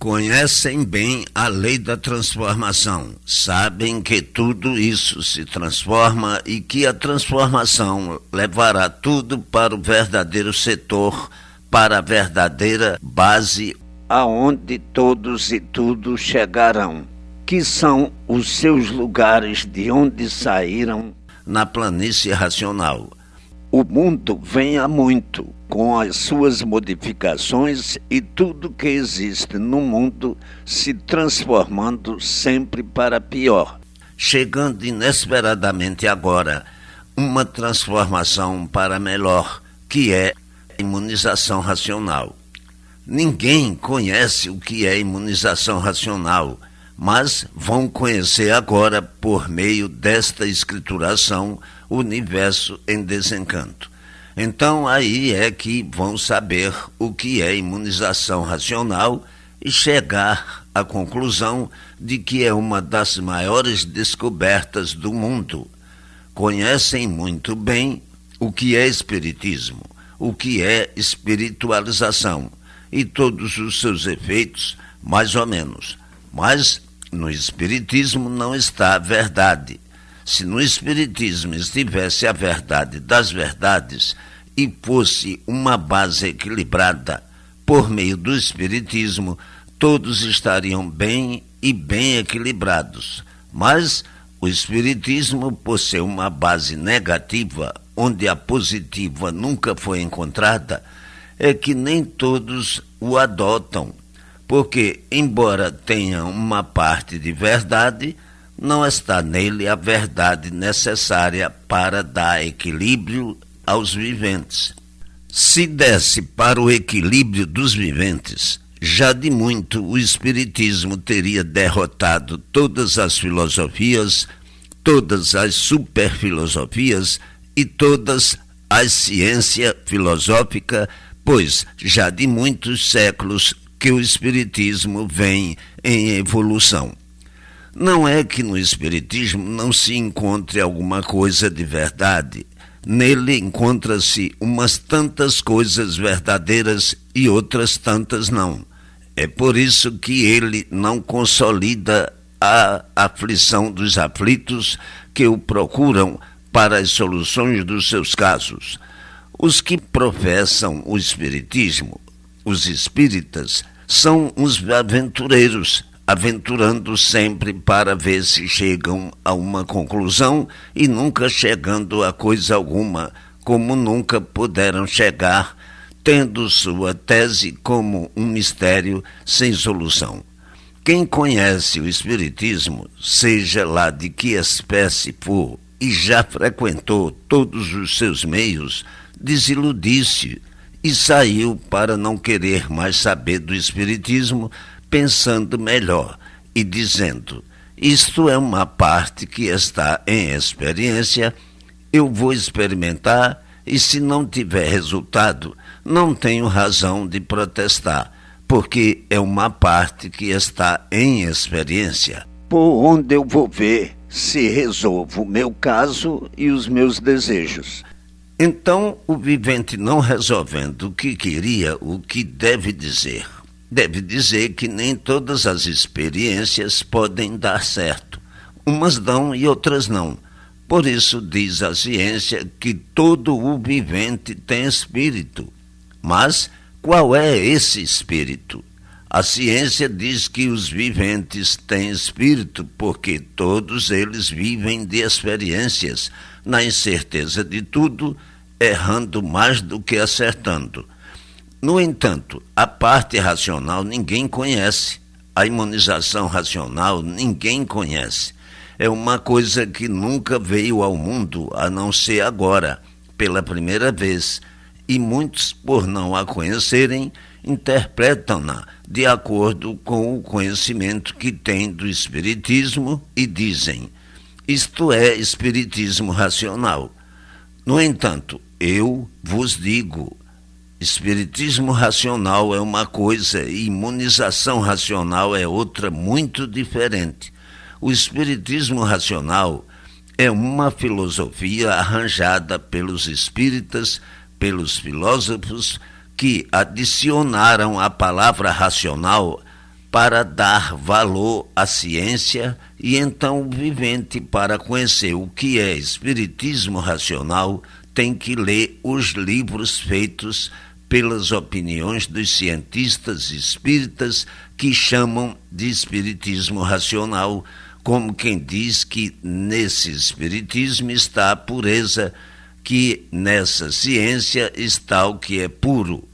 Conhecem bem a lei da transformação, sabem que tudo isso se transforma e que a transformação levará tudo para o verdadeiro setor, para a verdadeira base, aonde todos e tudo chegarão, que são os seus lugares de onde saíram, na planície racional. O mundo vem a muito, com as suas modificações e tudo que existe no mundo se transformando sempre para pior. Chegando inesperadamente agora, uma transformação para melhor, que é a imunização racional. Ninguém conhece o que é imunização racional, mas vão conhecer agora por meio desta escrituração o universo em desencanto. Então aí é que vão saber o que é imunização racional e chegar à conclusão de que é uma das maiores descobertas do mundo. Conhecem muito bem o que é espiritismo, o que é espiritualização e todos os seus efeitos, mais ou menos. Mas no espiritismo não está a verdade. Se no espiritismo estivesse a verdade das verdades e fosse uma base equilibrada por meio do espiritismo, todos estariam bem e bem equilibrados. Mas o espiritismo, por ser uma base negativa, onde a positiva nunca foi encontrada, é que nem todos o adotam, porque, embora tenha uma parte de verdade, não está nele a verdade necessária para dar equilíbrio aos viventes. Se desse para o equilíbrio dos viventes, já de muito o espiritismo teria derrotado todas as filosofias, todas as superfilosofias e todas as ciências filosóficas, pois já de muitos séculos que o espiritismo vem em evolução. Não é que no espiritismo não se encontre alguma coisa de verdade. Nele encontra-se umas tantas coisas verdadeiras e outras tantas não. É por isso que ele não consolida a aflição dos aflitos que o procuram para as soluções dos seus casos. Os que professam o espiritismo, os espíritas, são uns aventureiros, aventurando sempre para ver se chegam a uma conclusão e nunca chegando a coisa alguma, como nunca puderam chegar, tendo sua tese como um mistério sem solução. Quem conhece o espiritismo, seja lá de que espécie for, e já frequentou todos os seus meios, desiludiu-se e saiu para não querer mais saber do espiritismo, pensando melhor e dizendo: isto é uma parte que está em experiência, eu vou experimentar e se não tiver resultado, não tenho razão de protestar, porque é uma parte que está em experiência. Por onde eu vou ver se resolvo o meu caso e os meus desejos. Então, o vivente não resolvendo o que queria, o que deve dizer? Deve dizer que nem todas as experiências podem dar certo. Umas dão e outras não. Por isso diz a ciência que todo o vivente tem espírito. Mas qual é esse espírito? A ciência diz que os viventes têm espírito porque todos eles vivem de experiências, na incerteza de tudo, errando mais do que acertando. No entanto, a parte racional ninguém conhece. A imunização racional ninguém conhece. É uma coisa que nunca veio ao mundo, a não ser agora, pela primeira vez. E muitos, por não a conhecerem, interpretam-na de acordo com o conhecimento que têm do espiritismo e dizem: isto é espiritismo racional. No entanto, eu vos digo, espiritismo racional é uma coisa e imunização racional é outra muito diferente. O espiritismo racional é uma filosofia arranjada pelos espíritas, pelos filósofos, que adicionaram a palavra racional para dar valor à ciência, e então o vivente, para conhecer o que é espiritismo racional, tem que ler os livros feitos pelas opiniões dos cientistas espíritas que chamam de espiritismo racional, como quem diz que nesse espiritismo está a pureza, que nessa ciência está o que é puro.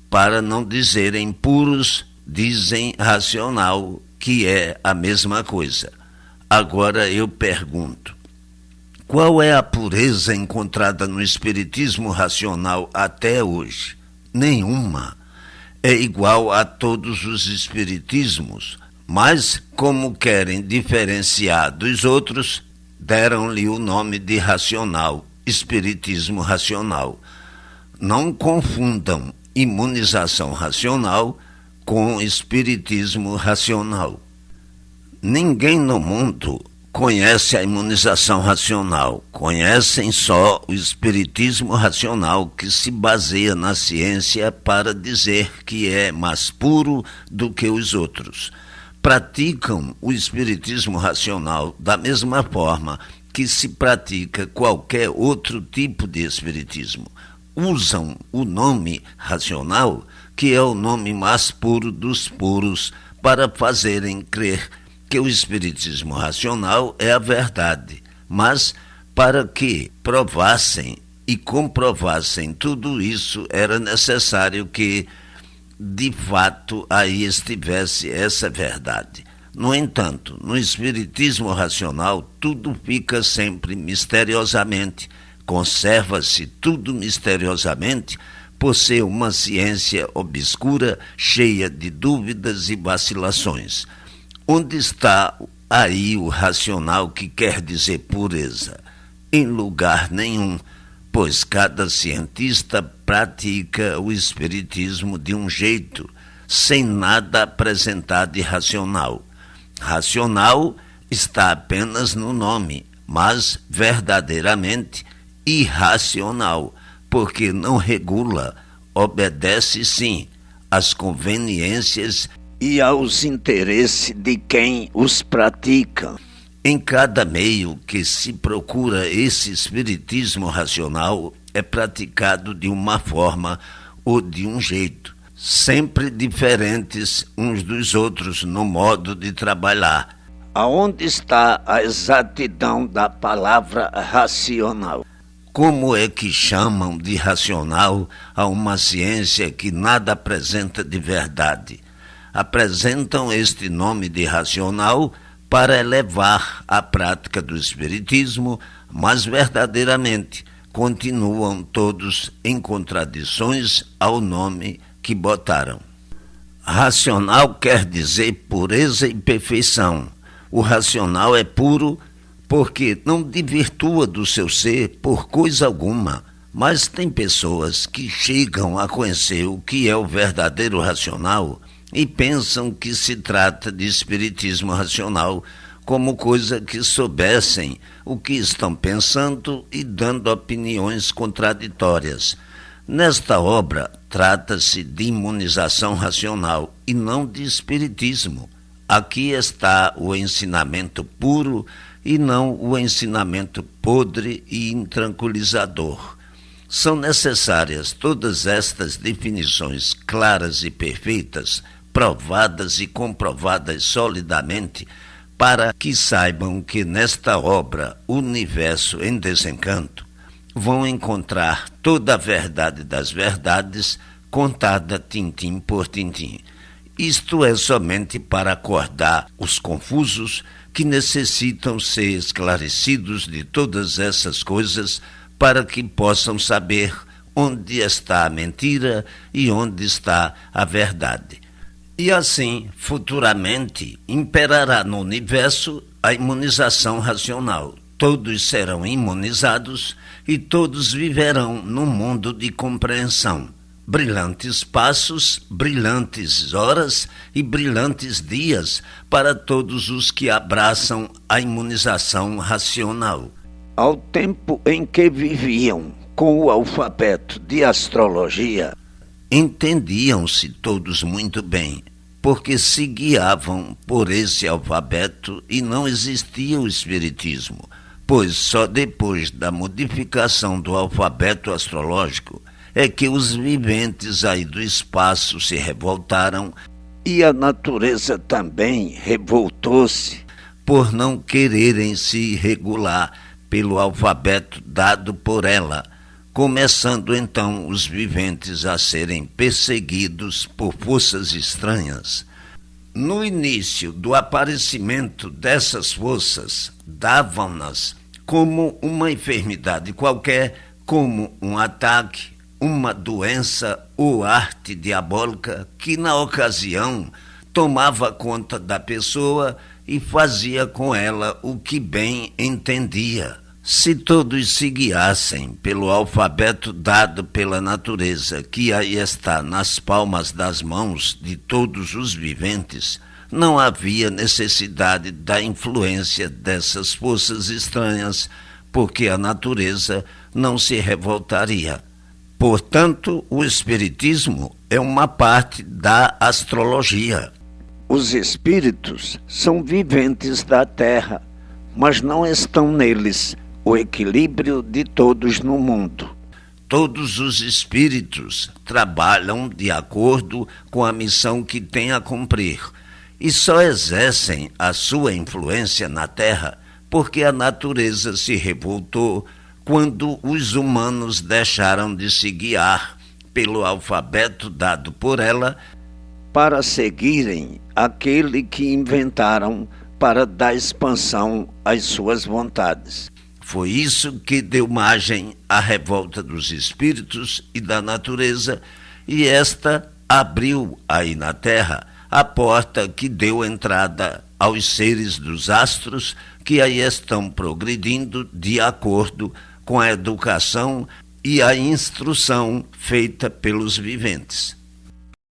Para não dizerem puros, dizem racional, que é a mesma coisa. Agora eu pergunto: qual é a pureza encontrada no espiritismo racional até hoje? Nenhuma. É igual a todos os espiritismos, mas como querem diferenciar dos outros, deram-lhe o nome de racional, espiritismo racional. Não confundam imunização racional com espiritismo racional. Ninguém no mundo conhece a imunização racional, conhecem só o espiritismo racional, que se baseia na ciência para dizer que é mais puro do que os outros. Praticam o espiritismo racional da mesma forma que se pratica qualquer outro tipo de espiritismo. Usam o nome racional, que é o nome mais puro dos puros, para fazerem crer que o espiritismo racional é a verdade, mas para que provassem e comprovassem tudo isso, era necessário que, de fato, aí estivesse essa verdade. No entanto, no espiritismo racional, tudo fica sempre misteriosamente, conserva-se tudo misteriosamente, por ser uma ciência obscura, cheia de dúvidas e vacilações. Onde está aí o racional, que quer dizer pureza? Em lugar nenhum, pois cada cientista pratica o espiritismo de um jeito, sem nada apresentar de racional. Racional está apenas no nome, mas verdadeiramente irracional, porque não regula, obedece sim às conveniências e aos interesses de quem os pratica. Em cada meio que se procura esse espiritismo racional, é praticado de uma forma ou de um jeito, sempre diferentes uns dos outros no modo de trabalhar. Aonde está a exatidão da palavra racional? Como é que chamam de racional a uma ciência que nada apresenta de verdade? Apresentam este nome de racional para elevar a prática do espiritismo, mas verdadeiramente continuam todos em contradições ao nome que botaram. Racional quer dizer pureza e perfeição. O racional é puro porque não desvirtua do seu ser por coisa alguma, mas tem pessoas que chegam a conhecer o que é o verdadeiro racional e pensam que se trata de espiritismo racional, como coisa que soubessem o que estão pensando e dando opiniões contraditórias. Nesta obra, trata-se de imunização racional e não de espiritismo. Aqui está o ensinamento puro e não o ensinamento podre e intranquilizador. São necessárias todas estas definições claras e perfeitas, provadas e comprovadas solidamente, para que saibam que nesta obra, Universo em Desencanto, vão encontrar toda a verdade das verdades, contada tintim por tintim. Isto é somente para acordar os confusos que necessitam ser esclarecidos de todas essas coisas, para que possam saber onde está a mentira e onde está a verdade. E assim, futuramente, imperará no universo a imunização racional. Todos serão imunizados e todos viverão num mundo de compreensão. Brilhantes passos, brilhantes horas e brilhantes dias para todos os que abraçam a imunização racional. Ao tempo em que viviam com o alfabeto de astrologia, entendiam-se todos muito bem, porque se guiavam por esse alfabeto e não existia o espiritismo, pois só depois da modificação do alfabeto astrológico é que os viventes aí do espaço se revoltaram e a natureza também revoltou-se por não quererem se regular pelo alfabeto dado por ela, começando então os viventes a serem perseguidos por forças estranhas. No início do aparecimento dessas forças, davam-nas como uma enfermidade qualquer, como um ataque, uma doença ou arte diabólica que, na ocasião, tomava conta da pessoa e fazia com ela o que bem entendia, Se todos se guiassem pelo alfabeto dado pela natureza, que aí está nas palmas das mãos de todos os viventes, não havia necessidade da influência dessas forças estranhas, porque a natureza não se revoltaria. Portanto, o Espiritismo é uma parte da astrologia. Os espíritos são viventes da Terra, mas não estão neles o equilíbrio de todos no mundo. Todos os espíritos trabalham de acordo com a missão que têm a cumprir e só exercem a sua influência na Terra porque a natureza se revoltou quando os humanos deixaram de se guiar pelo alfabeto dado por ela para seguirem aquele que inventaram para dar expansão às suas vontades. Foi isso que deu margem à revolta dos espíritos e da natureza, e esta abriu aí na Terra a porta que deu entrada aos seres dos astros que aí estão progredindo de acordo com a educação e a instrução feita pelos viventes.